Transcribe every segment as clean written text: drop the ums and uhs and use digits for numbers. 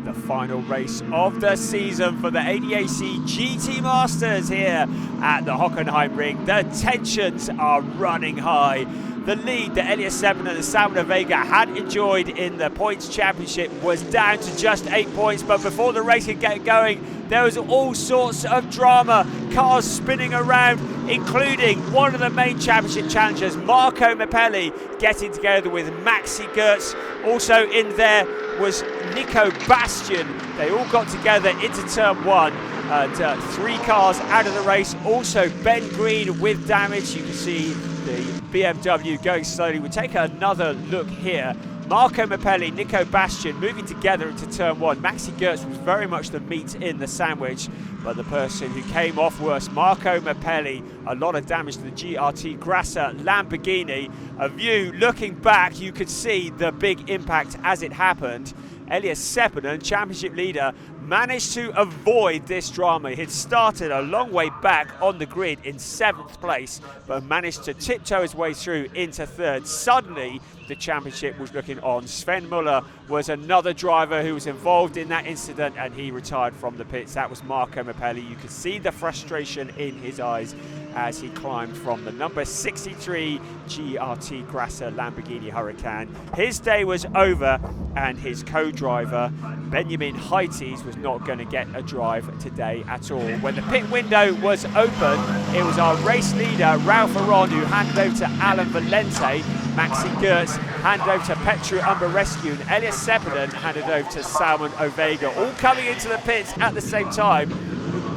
the final race of the season for the ADAC GT Masters here at the Hockenheimring. The tensions are running high. The lead that Elias Seppinen and Salvador Vega had enjoyed in the points championship was down to just 8 points, but before the race could get going, there was all sorts of drama, cars spinning around, including one of the main championship challengers, Marco Mappelli, getting together with Maxi Goetz. Also in there was Nico Bastian. They all got together into turn one. And 3 cars out of the race. Also Ben Green with damage. You can see the BMW going slowly. We'll take another look here. Marco Mappelli, Nico Bastian moving together into turn one. Maxi Goetz was very much the meat in the sandwich, but the person who came off worst, Marco Mappelli, a lot of damage to the GRT Grasser Lamborghini. A view looking back, you could see the big impact as it happened. Elias Seppinen, championship leader, managed to avoid this drama. He had started a long way back on the grid in 7th place, but managed to tiptoe his way through into 3rd. Suddenly, the championship was looking on. Sven Muller was another driver who was involved in that incident, and he retired from the pits. That was Marco Mappelli. You could see the frustration in his eyes as he climbed from the number 63 GRT Grasser Lamborghini Huracan. His day was over, and his co-driver Benjamin Heites was not going to get a drive today at all. When the pit window was open, it was our race leader Ralph Aron who handed over to Alan Valente. Maxi Goetz handed over to Petru Umberescu, and Elias Seppinen handed over to Salmon Ovega, all coming into the pits at the same time.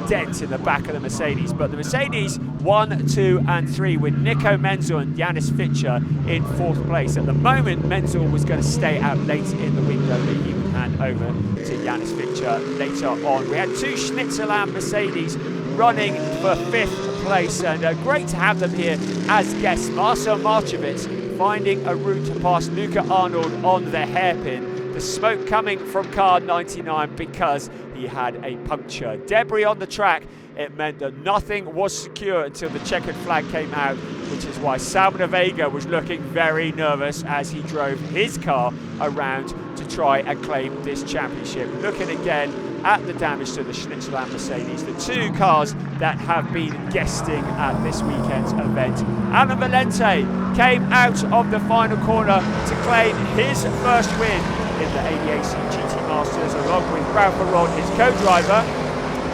Dent in the back of the Mercedes, but the Mercedes 1, 2 and 3 with Nico Menzel and Janis Fitcher in 4th place. At the moment, Menzel was going to stay out late in the window, but he would hand over to Janis Fitcher later on. We had 2 Schnitzeland Mercedes running for 5th place, and great to have them here as guests. Marcel Marchevitz finding a route to pass Luca Arnold on the hairpin. The smoke coming from car 99 because he had a puncture. Debris on the track, it meant that nothing was secure until the checkered flag came out, which is why Salvador Vega was looking very nervous as he drove his car around to try and claim this championship. Looking again at the damage to the Schnitzeland Mercedes, the 2 cars that have been guesting at this weekend's event. Alan Valente came out of the final corner to claim his first win in the ADAC GT Masters, along with Ralph Aron, his co-driver.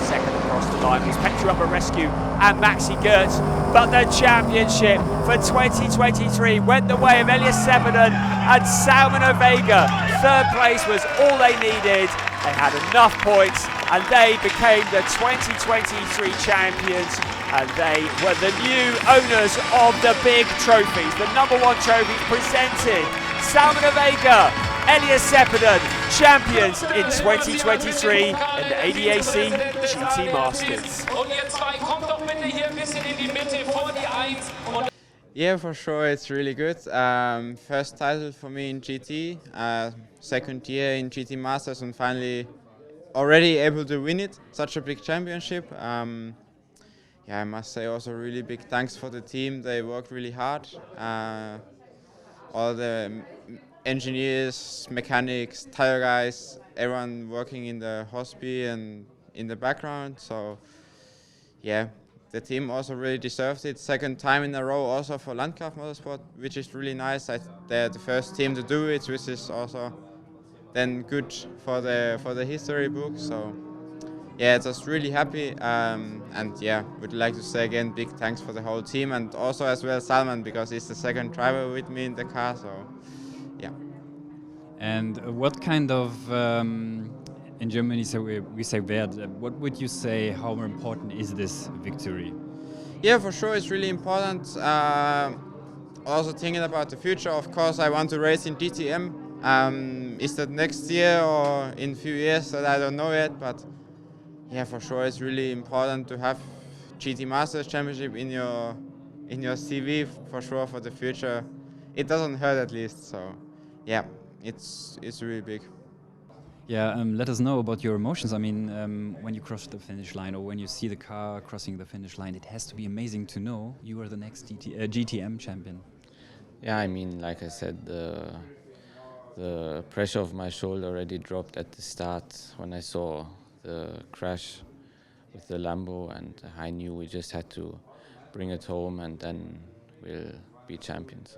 Second across the line was Petru Umberescu and Maxi Goetz. But the championship for 2023 went the way of Elias Seppinen and Salmon Ovega. 3rd place was all they needed. They had enough points and they became the 2023 champions, and they were the new owners of the big trophies. The number 1 trophy presented. Salmon Ovega, Elias Seppinen, champions in 2023 in the ADAC GT Masters. Yeah, for sure, it's really good. First title for me in GT, 2nd year in GT Masters, and finally already able to win it. Such a big championship. Yeah, I must say also really big thanks for the team. They worked really hard. All the engineers, mechanics, tire guys, everyone working in the hospi and in the background. So yeah, the team also really deserves it. 2nd time in a row also for Landgraf Motorsport, which is really nice. They're the first team to do it, which is also then good for the history book. So yeah, just really happy, and yeah, would like to say again big thanks for the whole team, and also as well Salman, because he's the 2nd driver with me in the car. So yeah. And what kind of, in Germany so we say Wert, what would you say, how important is this victory? Yeah, for sure it's really important. Also thinking about the future, of course I want to race in DTM. Is that next year or in a few years, that I don't know yet, but yeah, for sure it's really important to have GT Masters Championship in your CV, for sure, for the future. It doesn't hurt, at least, so yeah, it's really big. Yeah, let us know about your emotions. I mean, when you cross the finish line or when you see the car crossing the finish line, it has to be amazing to know you are the next GTM champion. Yeah, I mean, like I said, the pressure of my shoulder already dropped at the start when I saw the crash with the Lambo, and I knew we just had to bring it home and then we'll be champions.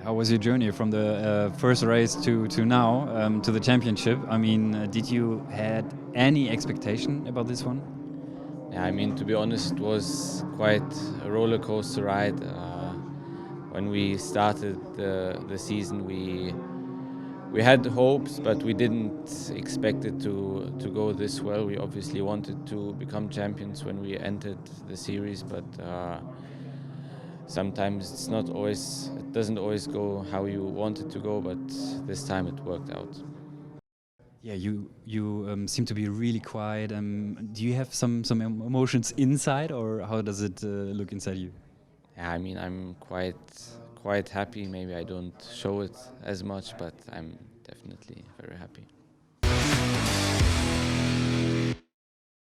How was your journey from the first race to now to the championship? I mean, did you had any expectation about this one? Yeah, I mean, to be honest, it was quite a roller coaster ride. When we started the season, we had hopes, but we didn't expect it to go this well. We obviously wanted to become champions when we entered the series, but sometimes it doesn't always go how you want it to go, but this time it worked out. Yeah, you seem to be really quiet. Do you have some emotions inside, or how does it look inside you? Yeah, I mean, I'm quite happy. Maybe I don't show it as much, but I'm definitely very happy.